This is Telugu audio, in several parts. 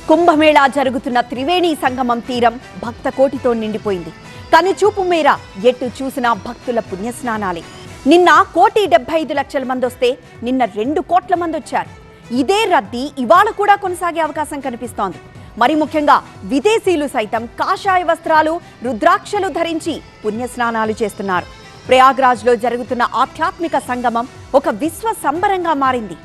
కుంభమేళా జరుగుతున్న త్రివేణి సంగమం తీరం భక్త కోటితో నిండిపోయింది. కనుచూపు మేర ఎటు చూసినా భక్తుల పుణ్యస్నానాలే. నిన్న 1,75,00,000 మంది వస్తే నిన్న 2 కోట్ల మంది వచ్చారు. ఇదే రద్దీ ఇవాళ కూడా కొనసాగే అవకాశం కనిపిస్తోంది. మరి ముఖ్యంగా విదేశీయులు సైతం కాషాయ వస్త్రాలు, రుద్రాక్షలు ధరించి పుణ్యస్నానాలు చేస్తున్నారు. ప్రయాగ్రాజ్లో జరుగుతున్న ఆధ్యాత్మిక సంగమం ఒక విశ్వ సంబరంగా మారింది.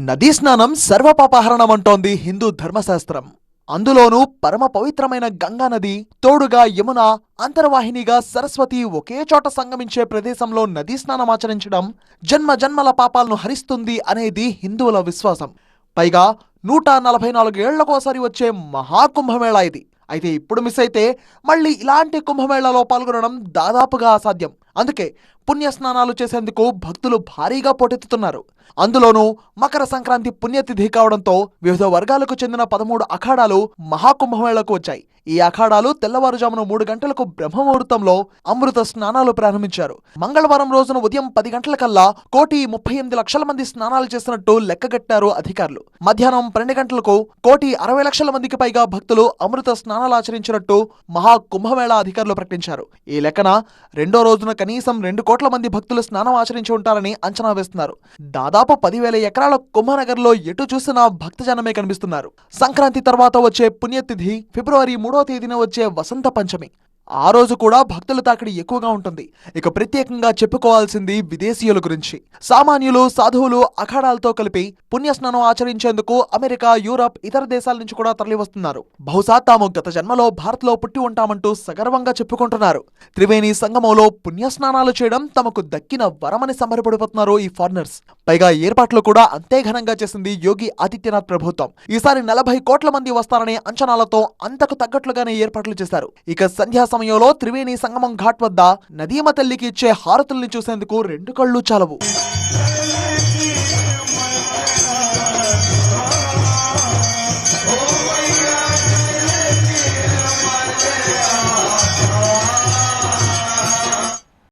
నదీ స్నానం సర్వపాపహరణం అంటోంది హిందూ ధర్మశాస్త్రం. అందులోనూ పరమ పవిత్రమైన గంగా నది, తోడుగా యమున, అంతర్వాహినిగా సరస్వతి ఒకే చోట సంగమించే ప్రదేశంలో నదీ స్నానం ఆచరించడం జన్మ జన్మల పాపాలను హరిస్తుంది అనేది హిందువుల విశ్వాసం. పైగా 144 ఏళ్లకోసారి వచ్చే మహాకుంభమేళా ఇది. అయితే ఇప్పుడు మిస్ అయితే మళ్ళీ ఇలాంటి కుంభమేళాలో పాల్గొనడం దాదాపుగా అసాధ్యం. అందుకే పుణ్యస్నానాలు చేసేందుకు భక్తులు భారీగా పోటెత్తుతున్నారు. అందులోనూ మకర సంక్రాంతి పుణ్యతిథి కావడంతో వివిధ వర్గాలకు చెందిన 13 అఖాడాలు మహాకుంభమేళకు వచ్చాయి. ఈ అఖాడాలు తెల్లవారుజామున 3 గంటలకు బ్రహ్మముహూర్తంలో అమృత స్నానాలు ప్రారంభించారు. మంగళవారం రోజున ఉదయం 10 గంటలకల్లా 1,38,00,000 మంది స్నానాలు చేసినట్టు లెక్కగట్టారు అధికారులు. మధ్యాహ్నం 12 గంటలకు 1,60,00,000 మందికి పైగా భక్తులు అమృత స్నానాలు ఆచరించినట్టు మహాకుంభమేళా అధికారులు ప్రకటించారు. ఈ లెక్కన రెండో రోజున కనీసం 2 కోట్ల మంది భక్తులు స్నానం ఆచరించి ఉంటారని అంచనా వేస్తున్నారు. దాదాపు 10,000 ఎకరాల కుంభనగర్లో ఎటు చూసినా భక్తజనమే కనిపిస్తున్నారు. సంక్రాంతి తర్వాత వచ్చే పుణ్యతిథి ఫిబ్రవరి 3వ తేదీన వచ్చే వసంత పంచమి. ఆ రోజు కూడా భక్తుల తాకిడి ఎక్కువగా ఉంటుంది. ఇక ప్రత్యేకంగా చెప్పుకోవాల్సింది విదేశీయుల గురించి. సామాన్యులు, సాధువులు అఖాడాలతో కలిపి పుణ్యస్నానం ఆచరించేందుకు అమెరికా, యూరప్, ఇతర దేశాల నుంచి కూడా తరలివస్తున్నారు. బహుశా తాము గత జన్మలో భారత్లో పుట్టి ఉంటామంటూ సగర్వంగా చెప్పుకుంటున్నారు. త్రివేణి సంగమంలో పుణ్యస్నానాలు చేయడం తమకు దక్కిన వరమని సంబరపడిపోతున్నారు ఈ ఫారినర్స్. పైగా ఏర్పాట్లు కూడా అంతే ఘనంగా చేసింది యోగి ఆదిత్యనాథ్ ప్రభుత్వం. ఈసారి 40 కోట్ల మంది వస్తారనే అంచనాలతో అంతకు తగ్గట్లుగానే ఏర్పాట్లు చేశారు. ఇక సంధ్యా సమయంలో త్రివేణి సంగమం ఘాట్ వద్ద నదీమ తల్లికి ఇచ్చే హారతుల్ని చూసేందుకు 2 కళ్ళు చాలవు.